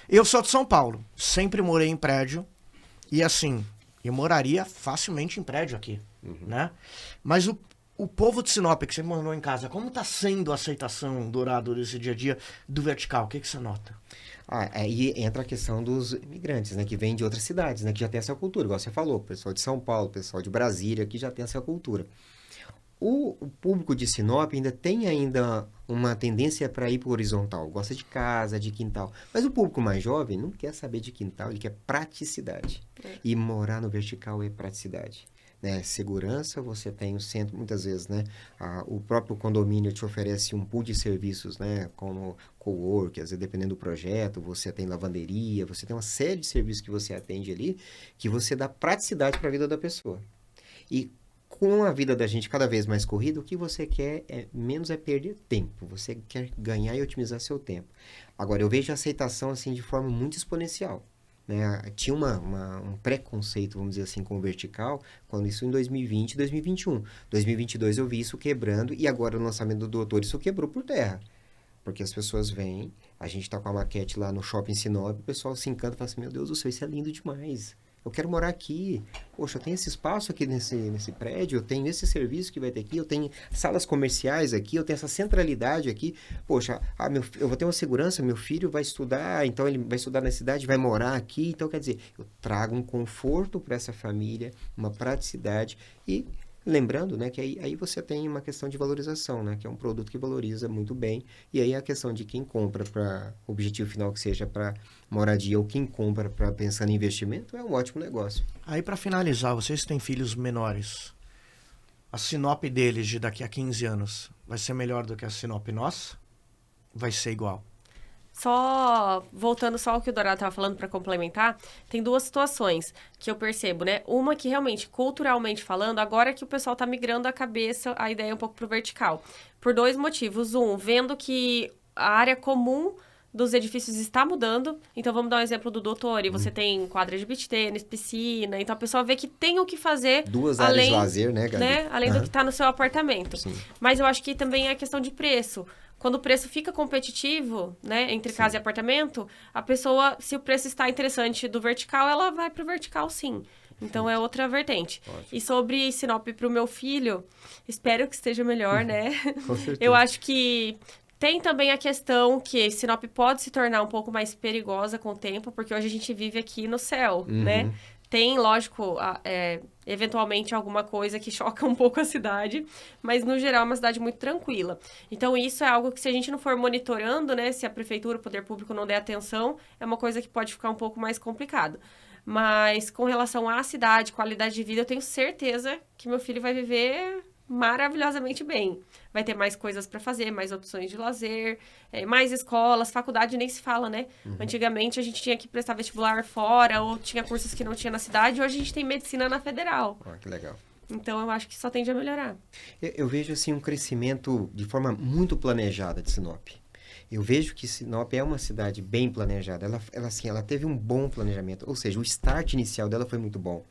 Eu sou de São Paulo, sempre morei em prédio, e assim, eu moraria facilmente em prédio aqui, né? Mas o povo de Sinop, que você mandou em casa, como está sendo a aceitação, Dourado, desse dia a dia do vertical? O que você nota? Aí entra a questão dos imigrantes, né? Que vêm de outras cidades, né? Que já tem essa cultura, igual você falou. Pessoal de São Paulo, pessoal de Brasília, que já tem essa cultura. O público de Sinop ainda tem uma tendência para ir para o horizontal. Gosta de casa, de quintal. Mas o público mais jovem não quer saber de quintal, ele quer praticidade. E morar no vertical é praticidade. Né, segurança, você tem o centro, muitas vezes, né, o próprio condomínio te oferece um pool de serviços, né, como co-work, às vezes dependendo do projeto, você tem lavanderia, você tem uma série de serviços que você atende ali, que você dá praticidade para a vida da pessoa. E com a vida da gente cada vez mais corrida, o que você quer menos é perder tempo, você quer ganhar e otimizar seu tempo. Agora, eu vejo a aceitação assim de forma muito exponencial. Né? Tinha um preconceito, vamos dizer assim, com o vertical, quando isso em 2020 e 2021. 2022 eu vi isso quebrando e agora no lançamento do Doutor isso quebrou por terra. Porque as pessoas vêm, a gente tá com a maquete lá no Shopping Sinop, o pessoal se encanta e fala assim, meu Deus do céu, isso é lindo demais. Eu quero morar aqui. Poxa, eu tenho esse espaço aqui nesse prédio, eu tenho esse serviço que vai ter aqui, eu tenho salas comerciais aqui, eu tenho essa centralidade aqui. Poxa, eu vou ter uma segurança, meu filho vai estudar, então ele vai estudar na cidade, vai morar aqui. Então, quer dizer, eu trago um conforto para essa família, uma praticidade e... Lembrando, né, que aí você tem uma questão de valorização, né, que é um produto que valoriza muito bem. E aí a questão de quem compra para objetivo final que seja para moradia ou quem compra para pensar em investimento é um ótimo negócio. Aí para finalizar, vocês têm filhos menores. A Sinop deles de daqui a 15 anos vai ser melhor do que a Sinop nossa? Vai ser igual? Só voltando só ao que o Dourado estava falando para complementar, tem duas situações que eu percebo, né? Uma que realmente, culturalmente falando, agora que o pessoal tá migrando a cabeça, a ideia um pouco pro vertical. Por dois motivos. Um, vendo que a área comum dos edifícios está mudando. Então, vamos dar um exemplo do doutor. E você tem quadra de beach tênis, piscina. Então, a pessoa vê que tem o que fazer. Duas áreas de lazer, né, Gabi? Além do que está no seu apartamento. Sim. Mas eu acho que também é questão de preço. Quando o preço fica competitivo, né, entre casa e apartamento, a pessoa, se o preço está interessante do vertical, ela vai pro vertical, sim. Então, é outra vertente. Ótimo. E sobre Sinop pro meu filho, espero que esteja melhor, né? Com certeza. Eu acho que tem também a questão que Sinop pode se tornar um pouco mais perigosa com o tempo, porque hoje a gente vive aqui no céu, né? Tem, lógico, eventualmente alguma coisa que choca um pouco a cidade, mas no geral é uma cidade muito tranquila. Então isso é algo que se a gente não for monitorando, né, se a prefeitura, o poder público não der atenção, é uma coisa que pode ficar um pouco mais complicado. Mas com relação à cidade, qualidade de vida, eu tenho certeza que meu filho vai viver maravilhosamente bem. Vai ter mais coisas para fazer, mais opções de lazer, mais escolas, faculdade nem se fala, né? Antigamente a gente tinha que prestar vestibular fora ou tinha cursos que não tinha na cidade, hoje a gente tem medicina na federal. Que legal. Então eu acho que só tende a melhorar. Eu vejo assim um crescimento de forma muito planejada de Sinop. Eu vejo que Sinop é uma cidade bem planejada. Ela teve um bom planejamento. Ou seja, o start inicial dela foi muito bom.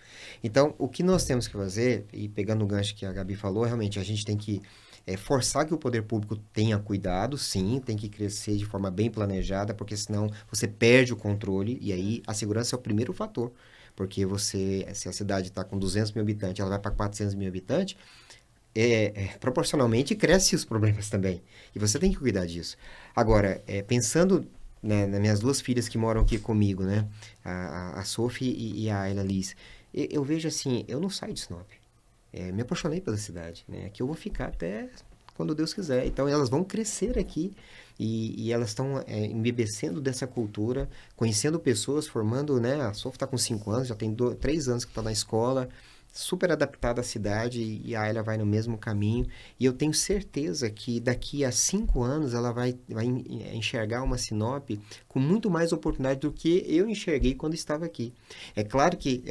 Então, o que nós temos que fazer, e pegando o gancho que a Gabi falou, realmente a gente tem que forçar que o poder público tenha cuidado, sim, tem que crescer de forma bem planejada, porque senão você perde o controle, e aí a segurança é o primeiro fator. Porque se a cidade está com 200 mil habitantes, ela vai para 400 mil habitantes, proporcionalmente cresce os problemas também. E você tem que cuidar disso. Agora, pensando, né, nas minhas duas filhas que moram aqui comigo, né, a Sophie e a Ayla Liz, eu vejo assim, eu não saio de Sinop. Me apaixonei pela cidade, né? Aqui eu vou ficar até quando Deus quiser. Então, elas vão crescer aqui e elas estão embebecendo dessa cultura, conhecendo pessoas, formando, né? A Sophie está com 5 anos, já tem 3 anos que está na escola, super adaptada à cidade, e a Ayla vai no mesmo caminho. E eu tenho certeza que daqui a 5 anos ela vai enxergar uma Sinop com muito mais oportunidade do que eu enxerguei quando estava aqui. É claro que,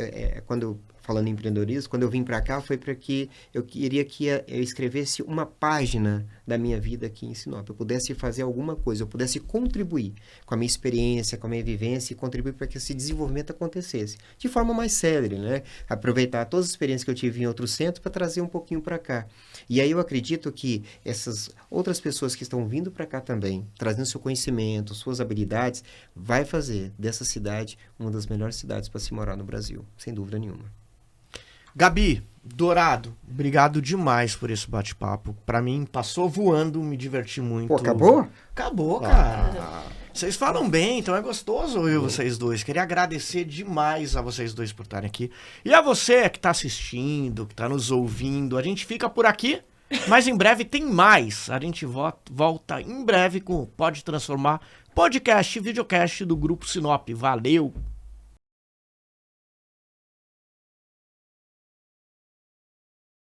falando em empreendedorismo, quando eu vim para cá foi para que eu queria que eu escrevesse uma página da minha vida aqui em Sinop. Eu pudesse fazer alguma coisa, eu pudesse contribuir com a minha experiência, com a minha vivência e contribuir para que esse desenvolvimento acontecesse de forma mais célere, né? Aproveitar todas as experiências que eu tive em outros centros para trazer um pouquinho para cá. E aí eu acredito que essas outras pessoas que estão vindo para cá também, trazendo seu conhecimento, suas habilidades, vai fazer dessa cidade uma das melhores cidades para se morar no Brasil, sem dúvida nenhuma. Gabi, Dourado, obrigado demais por esse bate-papo. Pra mim, passou voando, me diverti muito. Pô, acabou? Acabou, cara. Vocês falam bem, então é gostoso ouvir vocês dois. Queria agradecer demais a vocês dois por estarem aqui. E a você que tá assistindo, que tá nos ouvindo. A gente fica por aqui, mas em breve tem mais. A gente volta em breve com o Pode Transformar, podcast e videocast do Grupo Sinop. Valeu!